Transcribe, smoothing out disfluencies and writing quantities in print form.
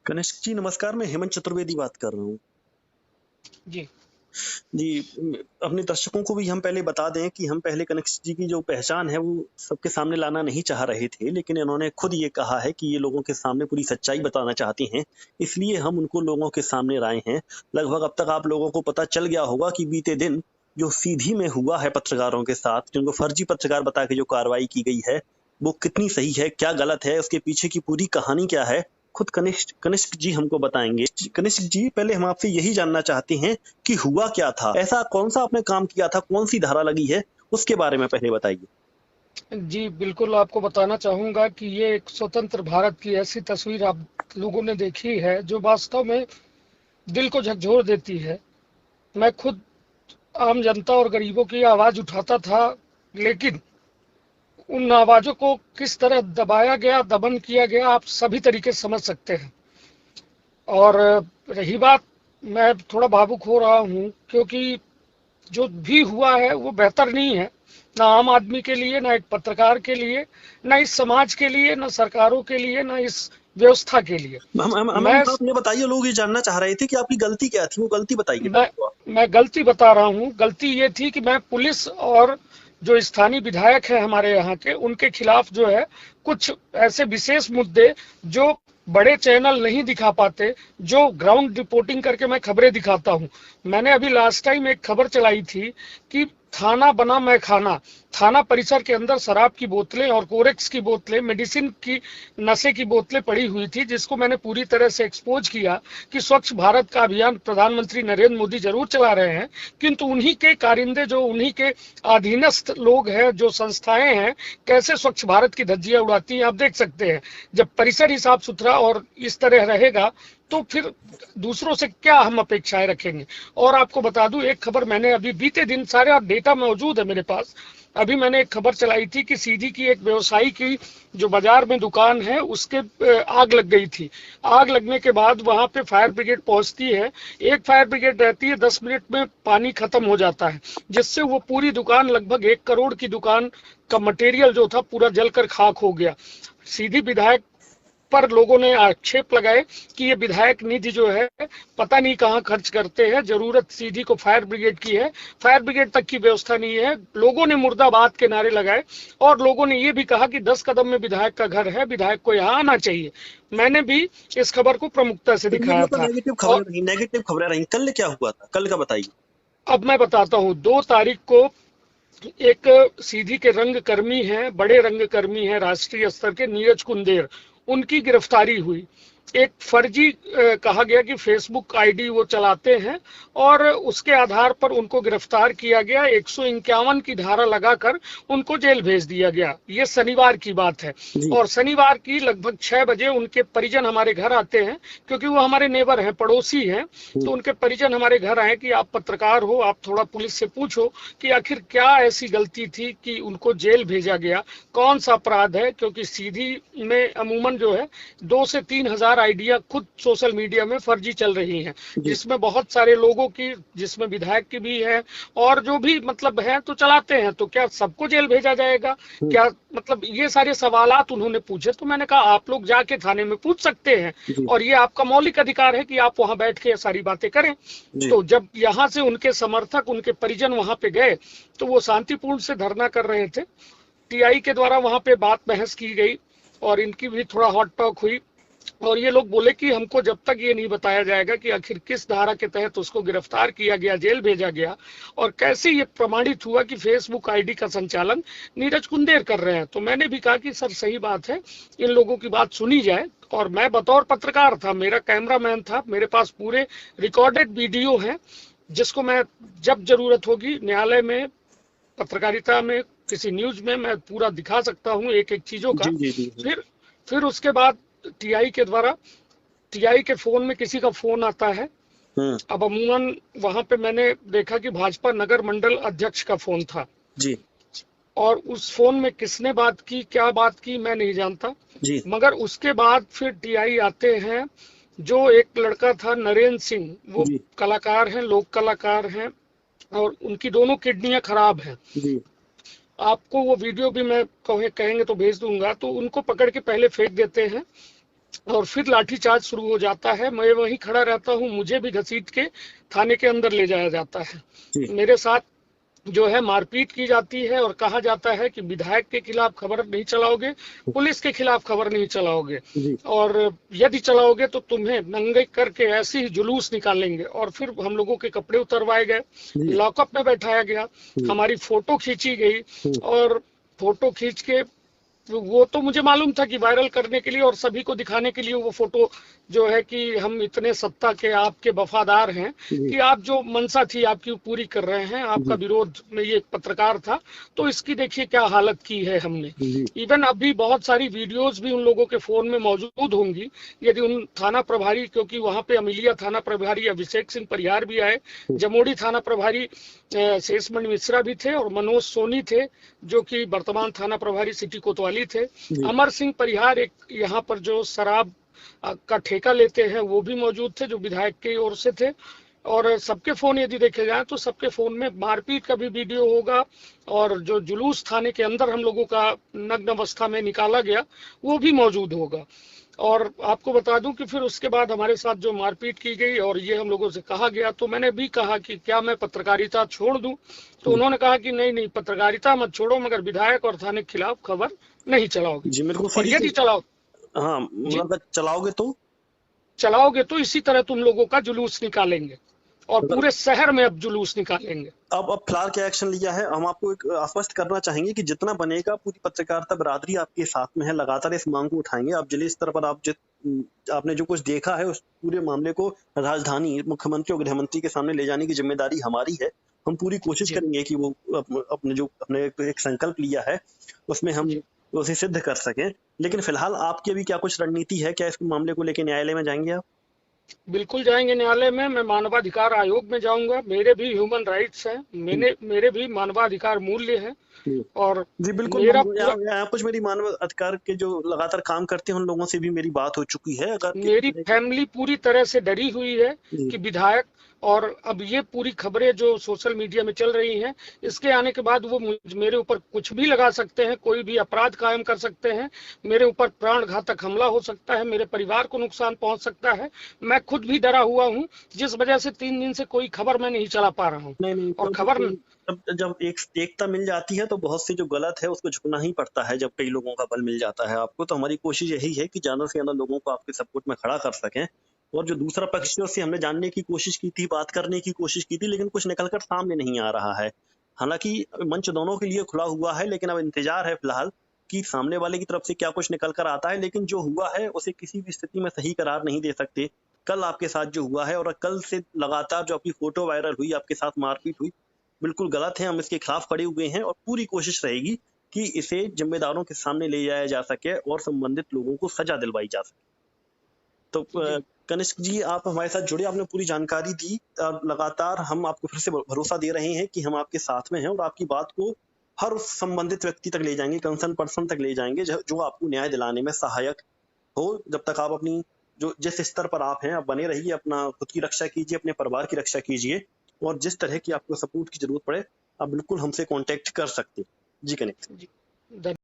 कनिष्क जी नमस्कार, मैं हेमंत चतुर्वेदी बात कर रहा हूँ। जी। जी, अपने दर्शकों को भी हम पहले बता दें कि हम पहले कनिष्क जी की जो पहचान है वो सबके सामने लाना नहीं चाह रहे थे, लेकिन इन्होंने खुद ये कहा है कि ये लोगों के सामने पूरी सच्चाई बताना चाहती हैं, इसलिए हम उनको लोगों के सामने लाए हैं। लगभग अब तक आप लोगों को पता चल गया होगा कि बीते दिन जो सीधी में हुआ है पत्रकारों के साथ, जिनको फर्जी पत्रकार बता के जो कार्रवाई की गई है, वो कितनी सही है, क्या गलत है, उसके पीछे की पूरी कहानी क्या है, खुद कनिष्क कनिष्क जी हमको बताएँगे। कनिष्क जी, पहले हम आपसे यही जानना चाहते हैं कि हुआ क्या था? ऐसा कौन-सा आपने काम किया था? कौन-सी धारा लगी है? उसके बारे में पहले बताइए। जी, बिल्कुल आपको बताना चाहूँगा कि ये एक स्वतंत्र भारत की ऐसी तस्वीर आप लोगों ने देखी है जो वास्तव में दिल को झकझोर देती है। मैं खुद आम जनता और गरीबों की आवाज़ उठाता था, लेकिन उन आवाज़ों को किस तरह दबाया गया, दमन किया गया, आप सभी तरीके से समझ सकते हैं। और रही बात, मैं थोड़ा भावुक हो रहा हूँ क्योंकि जो भी हुआ है वो बेहतर नहीं है, ना आम आदमी के लिए, ना एक पत्रकार के लिए, ना इस समाज के लिए, ना सरकारों के लिए, ना इस व्यवस्था के लिए। हमें मैं आप ये बताइए, लोग ये जानना चाह रहे थे कि आपकी गलती क्या थी? वो गलती बताइए मैं पहले तो आप। मैं गलती बता रहा हूँ। गलती ये थी कि मैं पुलिस और जो स्थानीय विधायक है हमारे यहाँ के, उनके खिलाफ जो है कुछ ऐसे विशेष मुद्दे जो बड़े चैनल नहीं दिखा पाते, जो ग्राउंड रिपोर्टिंग करके मैं खबरें दिखाता हूँ। मैंने अभी लास्ट टाइम एक खबर चलाई थी कि थाना बना मैं खाना। थाना परिसर के अंदर शराब की बोतलें और कोरेक्स की बोतलें, मेडिसिन की, नशे की बोतलें पड़ी हुई थी, जिसको मैंने पूरी तरह से एक्सपोज किया कि स्वच्छ भारत का अभियान प्रधानमंत्री नरेंद्र मोदी जरूर चला रहे हैं, किंतु उन्हीं के कारिंदे, जो उन्हीं के अधीनस्थ लोग हैं, जो संस्थाएं हैं, कैसे स्वच्छ भारत की धज्जियां उड़ाती हैं आप देख सकते हैं। जब परिसर ही साफ सुथरा और इस तरह रहेगा तो फिर दूसरों से क्या हम अपेक्षाएं रखेंगे। और आपको बता दूं, एक खबर मैंने अभी बीते दिन, सारा डेटा मौजूद है मेरे पास, अभी मैंने एक खबर चलाई थी कि सीधी की एक व्यवसायी की जो बाजार में दुकान है उसके आग लग गई थी। आग लगने के बाद वहां पे फायर ब्रिगेड पहुंचती है। एक फायर ब्रिगेड रहती है, 10 मिनट में पानी खत्म हो जाता है, जिससे वो पूरी दुकान, लगभग 1 करोड़ की दुकान का मटेरियल जो था पूरा जलकर खाक हो गया। सीधी विधायक पर लोगों ने आक्षेप लगाए कि ये विधायक निधि जो है पता नहीं कहां खर्च करते हैं, जरूरत सीधी को फायर ब्रिगेड की है, फायर ब्रिगेड तक की व्यवस्था नहीं है। लोगों ने मुर्दाबाद के नारे लगाए और लोगों ने ये भी कहा कि 10 कदम में विधायक का घर है, विधायक को यहाँ आना चाहिए। मैंने भी इस खबर को प्रमुखता से तो दिखाया ये तो था। नेगेटिव खबरें और रहीं, नेगेटिव खबरें रहीं। कल क्या हुआ था? कल का बताइए। अब मैं बताता हूँ, 2 तारीख को एक सीधी के रंगकर्मी हैं, बड़े रंगकर्मी हैं राष्ट्रीय स्तर के, नीरज कुंदेर, उनकी गिरफ्तारी हुई। एक फर्जी कहा गया कि फेसबुक आईडी वो चलाते हैं, और उसके आधार पर उनको गिरफ्तार किया गया। 151 की धारा लगाकर उनको जेल भेज दिया गया। ये शनिवार की बात है। जी। और शनिवार की लगभग 6 बजे उनके परिजन हमारे घर आते हैं, क्योंकि वो हमारे नेबर हैं, पड़ोसी हैं। हुँ। तो उनके परिजन हमारे घर आए कि आप पत्रकार हो, आप थोड़ा पुलिस से पूछो कि आखिर क्या ऐसी गलती थी कि उनको जेल भेजा गया, कौन सा अपराध है। क्योंकि सीधी में अमूमन जो है 2 से 3 हजार आइडिया खुद सोशल मीडिया में फर्जी चल रही हैं, जी। जिसमें बहुत सारे लोगों की, जिसमें विधायक की भी है, और जो भी मतलब है तो चलाते हैं। तो क्या सबको जेल भेजा जाएगा? हुँ। क्या मतलब, ये सारे सवालात उन्होंने पूछे। तो मैंने कहा आप लोग जाके थाने में पूछ सकते हैं, जी। और ये आपका मौलिक अधिकार है कि आप वहां बैठ के ये सारी बातें करें। जी। तो जब यहाँ से उनके समर्थक, उनके परिजन वहां पे गए, तो वो शांतिपूर्ण से धरना कर रहे थे। टीआई के द्वारा वहां पे बात बहस की गई और इनकी भी थोड़ा हॉट टॉक हुई। और ये लोग बोले कि हमको जब तक ये नहीं बताया जाएगा कि आखिर किस धारा के तहत उसको गिरफ्तार किया गया, जेल भेजा गया, और कैसे ये प्रमाणित हुआ कि फेसबुक आईडी का संचालन नीरज कुंदेर कर रहे हैं। तो मैंने भी कहा कि सर सही बात है, इन लोगों की बात सुनी जाए। और मैं बतौर पत्रकार था, मेरा कैमरामैन था, मेरे पास पूरे रिकॉर्डेड वीडियो हैं, जिसको मैं जब जरूरत होगी न्यायालय में, पत्रकारिता में, किसी न्यूज में मैं पूरा दिखा सकता हूँ एक एक चीजों का। जी, जी, जी, जी। फिर फिर उसके बाद टीआई के द्वारा, टीआई के फोन में किसी का फोन आता है। हुँ। अब अमूमन वहां पे मैंने देखा कि भाजपा नगर मंडल अध्यक्ष का फोन था, जी। और उस फोन में किसने बात की, क्या बात की, मैं नहीं जानता। जी। मगर उसके बाद फिर टीआई आते हैं। जो एक लड़का था नरेंद्र सिंह, वो जी। कलाकार हैं, लोक कलाकार हैं, और उनकी दोनों किडनियां खराब हैं। जी। आपको वो वीडियो भी मैं कहेंगे तो भेज दूंगा। तो उनको पकड़ के पहले फेंक देते हैं, और फिर लाठीचार्ज शुरू हो जाता है। मैं वहीं खड़ा रहता हूँ, मुझे भी घसीट के थाने के अंदर ले जाया जाता है। जी मेरे साथ जो है मारपीट की जाती है और कहा जाता है कि विधायक के खिलाफ खबर नहीं चलाओगे, पुलिस के खिलाफ खबर नहीं चलाओगे, जी और यदि चलाओगे तो तुम्हें नंगे करके ऐसे ही जुलूस निकालेंगे। और फिर हम लोगों के कपड़े उतरवाए गए, जी लॉकअप में बैठाया गया, जी हमारी फोटो खींची गई। हम्म, और फोटो खींच के वो तो मुझे मालूम था कि वायरल करने के लिए और सभी को दिखाने के लिए वो फोटो जो है कि हम इतने सत्ता के आपके वफादार हैं जी कि आप जो मंशा थी आपकी पूरी कर रहे हैं, आपका जी विरोध में ये एक पत्रकार था, तो इसकी देखिए क्या हालत की है हमने। जी इवन अभी बहुत सारी वीडियोस भी उन लोगों के फोन में मौजूद होंगी। यदि उन थाना प्रभारी, क्योंकि वहां पे अमिलिया थाना प्रभारी अभिषेक सिंह परिहार भी आए, जमोड़ी थाना प्रभारी शेषमणि मिश्रा भी थे, और मनोज सोनी थे जो कि वर्तमान थाना प्रभारी सिटी कोतवाली थे। जी अमर सिंह परिहार एक यहाँ पर जो शराब का ठेका लेते हैं वो भी मौजूद थे, जो विधायक की ओर से थे। और सबके फोन यदि देखे जाए तो सबके फोन में मारपीट का भी वीडियो होगा, और जो जुलूस थाने के अंदर हम लोगों का नग्न अवस्था में निकाला गया वो भी मौजूद होगा। और आपको बता दूं कि फिर उसके बाद हमारे साथ जो मारपीट की गई और ये हम लोगों से कहा गया, तो मैंने भी कहा कि क्या मैं पत्रकारिता छोड़ दूं, तो उन्होंने कहा कि नहीं नहीं, पत्रकारिता मत छोड़ो, मगर विधायक और थाने के खिलाफ खबर नहीं चलाओगे। जी मेरे को और सीधी सी यदि चलाओ हाँ जी मतलब चलाओगे तो चलाओगे तो इसी तरह तुम लोगों का जुलूस निकालेंगे, और मतलब पूरे शहर में अब जुलूस निकालेंगे। अब फिलहाल क्या एक्शन लिया है? हम आपको एक आश्वस्त करना चाहेंगे कि जितना बनेगा पूरी पत्रकारिता बिरादरी आपके साथ में है, लगातार इस मांग को उठाएंगे। आप जिले स्तर पर आपने जो कुछ देखा है उस पूरे मामले को राजधानी मुख्यमंत्री और गृह मंत्री के सामने ले जाने की जिम्मेदारी हमारी है। हम पूरी कोशिश जी करेंगे कि वो अपने जो अपने एक संकल्प लिया है उसमें हम जी उसे सिद्ध कर सकें। लेकिन फिलहाल आपकी अभी क्या कुछ रणनीति है? क्या इस मामले को लेकर न्यायालय में जाएंगे आप? बिल्कुल जाएंगे न्यायालय में। मैं मानवाधिकार आयोग में जाऊंगा, मेरे भी ह्यूमन राइट्स हैं, मेरे भी मानवाधिकार मूल्य हैं। जी और जी बिल्कुल। मेरा पूरा, यहाँ कुछ मेरी मानव अधिकार के जो लगातार काम करते हैं उन लोगों से भी मेरी बात हो चुकी है। अगर किसी मेरी तरह की फैमिली पूरी तरह से डरी हुई है जी कि विधायक, और अब ये पूरी खबरें जो सोशल मीडिया में चल रही हैं, इसके आने के बाद वो मेरे ऊपर कुछ भी लगा सकते हैं, कोई भी अपराध कायम कर सकते हैं, मेरे ऊपर प्राण घातक हमला हो सकता है, मेरे परिवार को नुकसान पहुंच सकता है। मैं खुद भी डरा हुआ हूं, जिस वजह से 3 दिन से कोई खबर मैं नहीं चला पा रहा हूं। नहीं नहीं और तो खबर, जब एक एकता मिल जाती है तो बहुत सी जो गलत है उसको झुकना ही पड़ता है। जब कई लोगों का बल मिल जाता है आपको, तो हमारी कोशिश यही है कि ज्यादा से ज्यादा लोगों को आपके सपोर्ट में खड़ा कर सकें। और जो दूसरा पक्ष है उससे हमने जानने की कोशिश की थी, बात करने की कोशिश की थी, लेकिन कुछ निकलकर सामने नहीं आ रहा है। हालांकि मंच दोनों के लिए खुला हुआ है, लेकिन अब इंतजार है फिलहाल कि सामने वाले की तरफ से क्या कुछ निकल कर आता है। लेकिन जो हुआ है उसे किसी भी स्थिति में सही करार नहीं दे सकते। कल आपके साथ जो हुआ है और कल से लगातार जो आपकी फोटो वायरल हुई, आपके साथ मारपीट हुई, बिल्कुल गलत है। हम इसके खिलाफ खड़े हुए हैं और पूरी कोशिश रहेगी कि इसे जिम्मेदारों के सामने ले जाया जा सके और संबंधित लोगों को सजा दिलवाई जा सके। तो जी कनिष्क जी, आप हमारे साथ जुड़े, आपने पूरी जानकारी दी और लगातार हम आपको फिर से भरोसा दे रहे हैं कि हम आपके साथ में हैं और आपकी बात को हर उस संबंधित व्यक्ति तक ले जाएंगे, कंसर्न पर्सन तक ले जाएंगे जो आपको न्याय दिलाने में सहायक हो। जब तक आप अपनी जो जिस स्तर पर आप हैं, आप बने रहिए, अपना खुद की रक्षा कीजिए, अपने परिवार की रक्षा कीजिए, और जिस तरह की आपको सपोर्ट की जरूरत पड़े आप बिल्कुल हमसे कांटेक्ट कर सकते हैं। जी कनिष्क। जी।